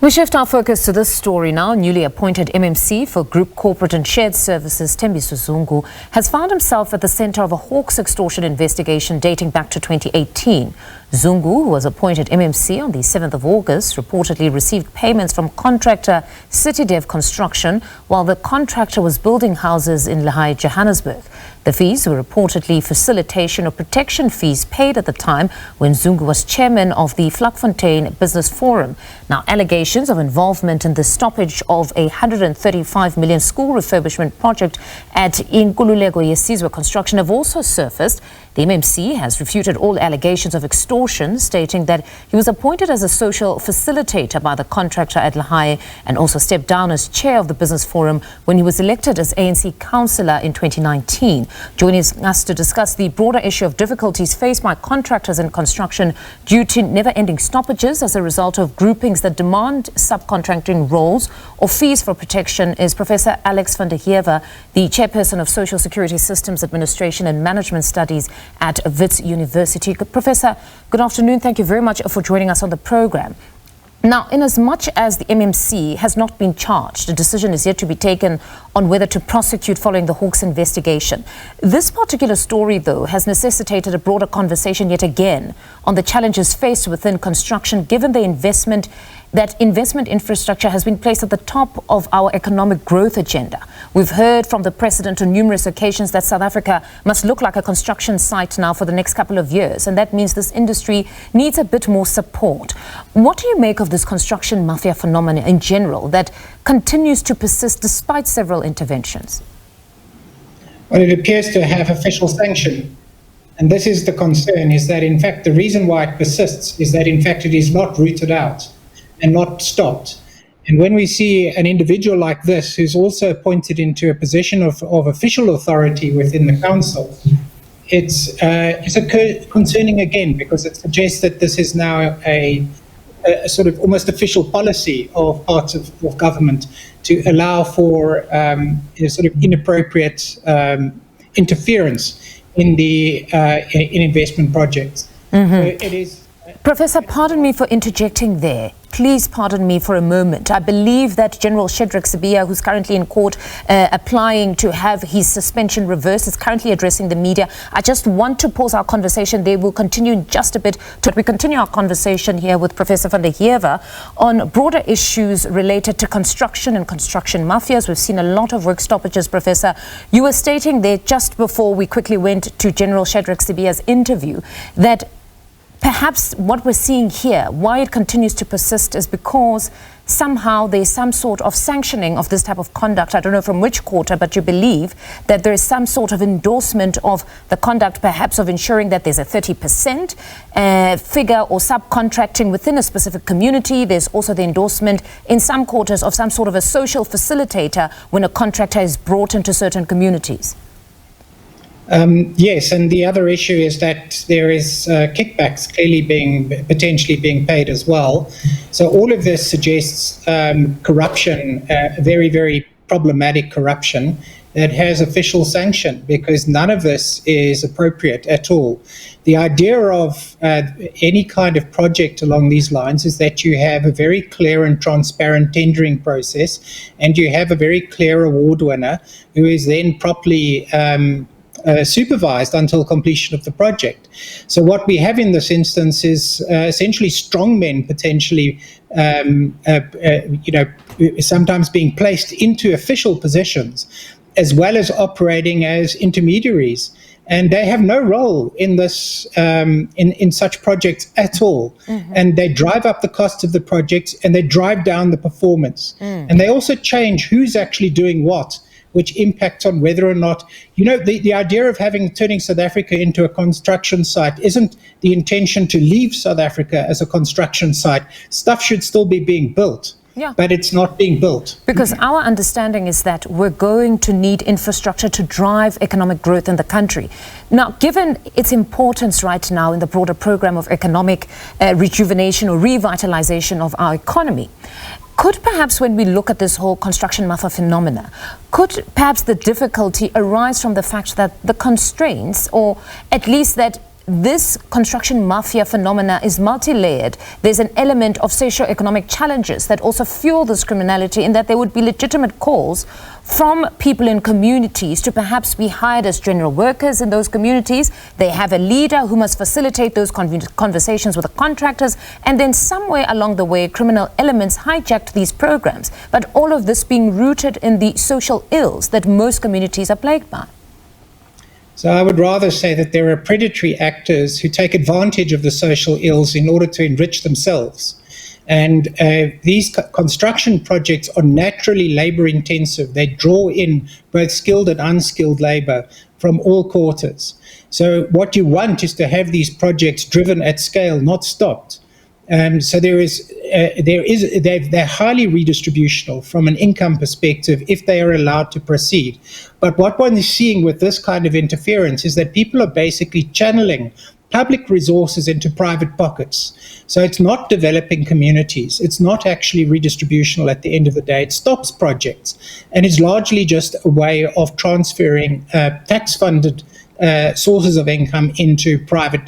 We shift our focus to this story now. Newly appointed MMC for Group Corporate and Shared Services, Sithembiso Zungu, has found himself at the center of a hawks extortion investigation dating back to 2018. Zungu, who was appointed MMC on the 7th of August, reportedly received payments from contractor CityDev Construction while the contractor was building houses in Lehae, Johannesburg. The fees were reportedly facilitation or protection fees paid at the time when Zungu was chairman of the Vlakfontein Business Forum. Now, allegations of involvement in the stoppage of a 135 million school refurbishment project at Inkululeko Yesizwe Construction have also surfaced. The MMC has refuted all allegations of extortion, stating that he was appointed as a social facilitator by the contractor at Lehae and also stepped down as chair of the Business Forum when he was elected as ANC councillor in 2019. Joining us to discuss the broader issue of difficulties faced by contractors in construction due to never-ending stoppages as a result of groupings that demand subcontracting roles or fees for protection is Professor Alex van der Heever, the chairperson of Social Security Systems Administration and Management Studies at Wits University. Professor, good afternoon. Thank you very much for joining us on the program. Now, in as much as the MMC has not been charged, a decision is yet to be taken on whether to prosecute following the Hawks investigation. This particular story, though, has necessitated a broader conversation yet again on the challenges faced within construction, given the investment infrastructure has been placed at the top of our economic growth agenda. We've heard from the President on numerous occasions that South Africa must look like a construction site now for the next couple of years, and that means this industry needs a bit more support. What do you make of this construction mafia phenomenon in general that continues to persist despite several interventions? Well, it appears to have official sanction. And this is the concern, is that in fact the reason why it persists is that in fact it is not rooted out and not stopped. And when we see an individual like this who's also appointed into a position of official authority within the council, it's concerning again, because it suggests that this is now a sort of almost official policy of parts of government to allow for sort of inappropriate interference in the in investment projects. Mm-hmm. So it is. Professor, pardon me for interjecting there. Please pardon me for a moment. I believe that General Shadrack Sibiya, who's currently in court applying to have his suspension reversed, is currently addressing the media. I just want to pause our conversation there. We'll continue in just a bit. We continue our conversation here with Professor van der Heever on broader issues related to construction and construction mafias. We've seen a lot of work stoppages, Professor. You were stating there just before we quickly went to General Shadrack Sibiya's interview that perhaps what we're seeing here, why it continues to persist, is because somehow there's some sort of sanctioning of this type of conduct. I don't know from which quarter, but you believe that there is some sort of endorsement of the conduct, perhaps of ensuring that there's a 30% figure or subcontracting within a specific community. There's also the endorsement in some quarters of some sort of a social facilitator when a contractor is brought into certain communities. Yes, and the other issue is that there is kickbacks clearly potentially being paid as well. So all of this suggests corruption, very, very problematic corruption that has official sanction, because none of this is appropriate at all. The idea of any kind of project along these lines is that you have a very clear and transparent tendering process, and you have a very clear award winner who is then properly supervised until completion of the project. So what we have in this instance is essentially strongmen potentially, sometimes being placed into official positions, as well as operating as intermediaries. And they have no role in this, in such projects at all. Mm-hmm. And they drive up the cost of the projects, and they drive down the performance. And they also change who's actually doing what, which impacts on whether or not, the idea of turning South Africa into a construction site isn't the intention to leave South Africa as a construction site. Stuff should still be being built. Yeah. But it's not being built. Because our understanding is that we're going to need infrastructure to drive economic growth in the country. Now, given its importance right now in the broader program of economic rejuvenation or revitalization of our economy, could perhaps, when we look at this whole construction mafia phenomena, could perhaps the difficulty arise from the fact that the constraints, or at least that this construction mafia phenomena is multi-layered. There's an element of socio-economic challenges that also fuel this criminality, in that there would be legitimate calls from people in communities to perhaps be hired as general workers in those communities. They have a leader who must facilitate those conversations with the contractors, and then somewhere along the way criminal elements hijacked these programs. But all of this being rooted in the social ills that most communities are plagued by. So I would rather say that there are predatory actors who take advantage of the social ills in order to enrich themselves. And these construction projects are naturally labor intensive. They draw in both skilled and unskilled labor from all quarters. So what you want is to have these projects driven at scale, not stopped. So they're highly redistributional from an income perspective if they are allowed to proceed. But what one is seeing with this kind of interference is that people are basically channeling public resources into private pockets. So it's not developing communities. It's not actually redistributional at the end of the day. It stops projects. And it's largely just a way of transferring tax-funded sources of income into private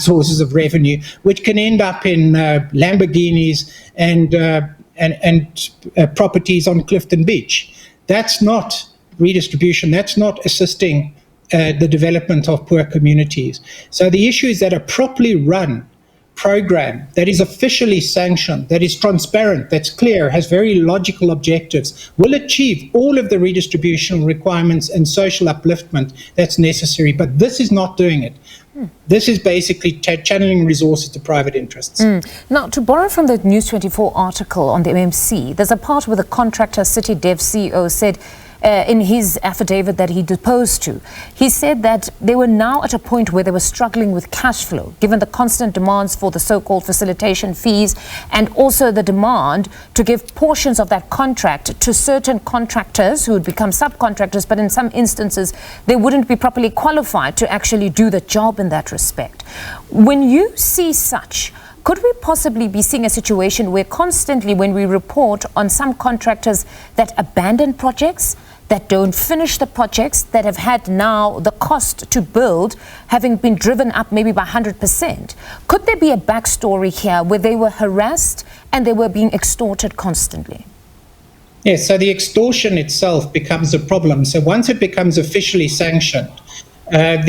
sources of revenue, which can end up in Lamborghinis and properties on Clifton Beach. That's not redistribution. That's not assisting the development of poor communities. So the issue is that a properly run program that is officially sanctioned, that is transparent, that's clear, has very logical objectives, will achieve all of the redistributional requirements and social upliftment that's necessary. But this is not doing it. This is basically channeling resources to private interests. Now, to borrow from the News 24 article on the MMC, there's a part where the contractor CityDev CEO said in his affidavit that he deposed to, he said that they were now at a point where they were struggling with cash flow, given the constant demands for the so-called facilitation fees, and also the demand to give portions of that contract to certain contractors who would become subcontractors, but in some instances they wouldn't be properly qualified to actually do the job in that respect. When you see such, could we possibly be seeing a situation where constantly, when we report on some contractors that abandon projects, that don't finish the projects, that have had now the cost to build having been driven up maybe by 100%, could there be a backstory here where they were harassed and they were being extorted constantly? Yes, so the extortion itself becomes a problem. So once it becomes officially sanctioned, a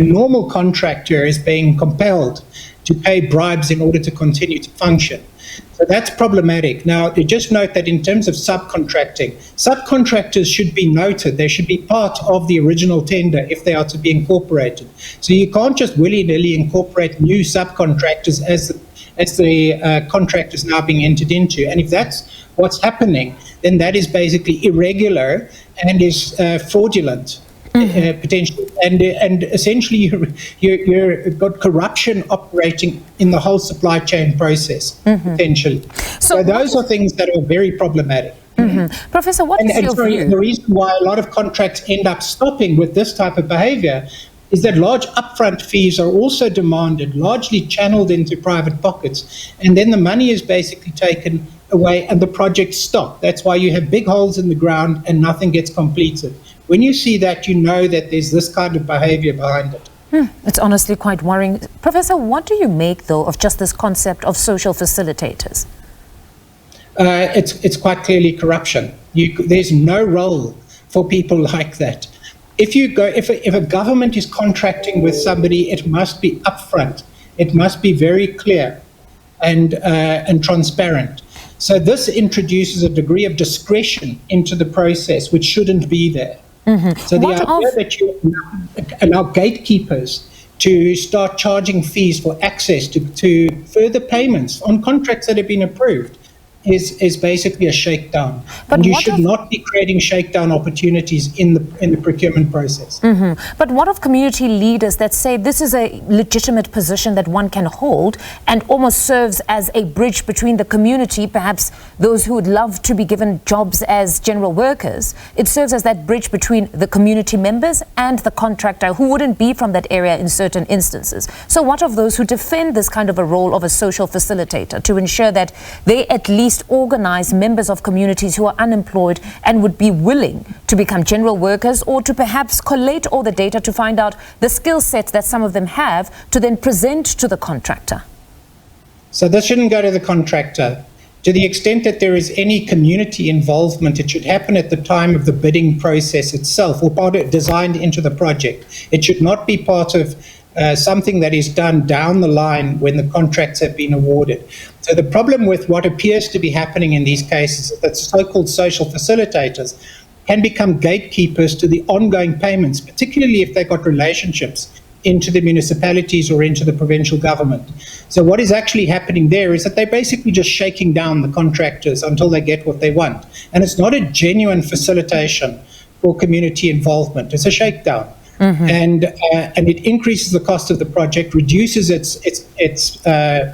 normal contractor is being compelled to pay bribes in order to continue to function. So that's problematic. Now, just note that in terms of subcontracting, subcontractors should be noted. They should be part of the original tender if they are to be incorporated. So you can't just willy-nilly incorporate new subcontractors as the contract is now being entered into. And if that's what's happening, then that is basically irregular and is fraudulent. Potentially, and essentially you've got corruption operating in the whole supply chain process, potentially. So those are things that are very problematic. Professor, what is your view? The reason why a lot of contracts end up stopping with this type of behavior is that large upfront fees are also demanded, largely channeled into private pockets, and then the money is basically taken away and the projects stop. That's why you have big holes in the ground and nothing gets completed. When you see that, you know that there's this kind of behavior behind it. It's honestly quite worrying. Professor, what do you make, though, of just this concept of social facilitators? It's quite clearly corruption. There's no role for people like that. If a government is contracting with somebody, it must be upfront. It must be very clear and transparent. So this introduces a degree of discretion into the process, which shouldn't be there. So the idea that you allow gatekeepers to start charging fees for access to further payments on contracts that have been approved is basically a shakedown. And you should not be creating shakedown opportunities in the procurement process. But what of community leaders that say this is a legitimate position that one can hold and almost serves as a bridge between the community, perhaps those who would love to be given jobs as general workers? It serves as that bridge between the community members and the contractor who wouldn't be from that area in certain instances. So what of those who defend this kind of a role of a social facilitator to ensure that they at least best organize members of communities who are unemployed and would be willing to become general workers, or to perhaps collate all the data to find out the skill sets that some of them have to then present to the contractor? So this shouldn't go to the contractor. To the extent that there is any community involvement, it should happen at the time of the bidding process itself, or part of, designed into the project. It should not be part of something that is done down the line when the contracts have been awarded. So the problem with what appears to be happening in these cases is that so-called social facilitators can become gatekeepers to the ongoing payments, particularly if they've got relationships into the municipalities or into the provincial government. So what is actually happening there is that they're basically just shaking down the contractors until they get what they want. And it's not a genuine facilitation for community involvement. It's a shakedown. And it increases the cost of the project, reduces its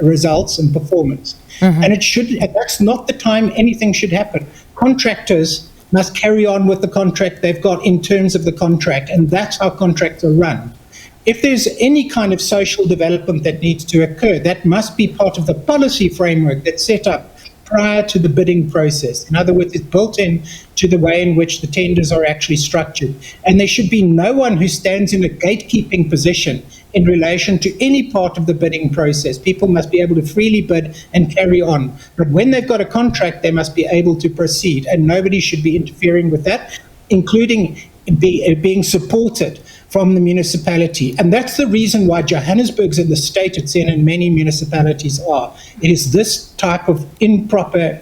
results and performance. And that's not the time anything should happen. Contractors must carry on with the contract they've got in terms of the contract, and that's how contracts are run. If there's any kind of social development that needs to occur, that must be part of the policy framework that's set up prior to the bidding process. In other words, it's built in to the way in which the tenders are actually structured. And there should be no one who stands in a gatekeeping position in relation to any part of the bidding process. People must be able to freely bid and carry on. But when they've got a contract, they must be able to proceed, and nobody should be interfering with that, including being supported from the municipality. And that's the reason why Johannesburg's in the state it's in, and many municipalities are. It is this type of improper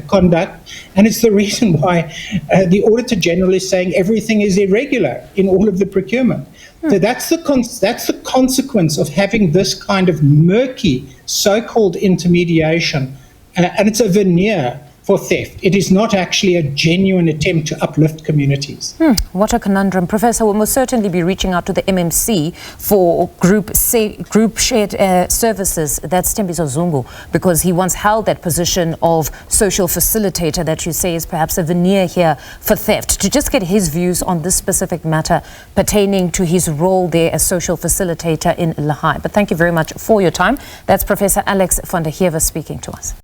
conduct, and it's the reason why the Auditor General is saying everything is irregular in all of the procurement. So that's the consequence of having this kind of murky so-called intermediation, and it's a veneer for theft. It is not actually a genuine attempt to uplift communities. What a conundrum. Professor, we will certainly be reaching out to the MMC for group shared services. That's Sithembiso Zungu, because he once held that position of social facilitator that you say is perhaps a veneer here for theft. To just get his views on this specific matter pertaining to his role there as social facilitator in Lehae. But thank you very much for your time. That's Professor Alex van der Heever speaking to us.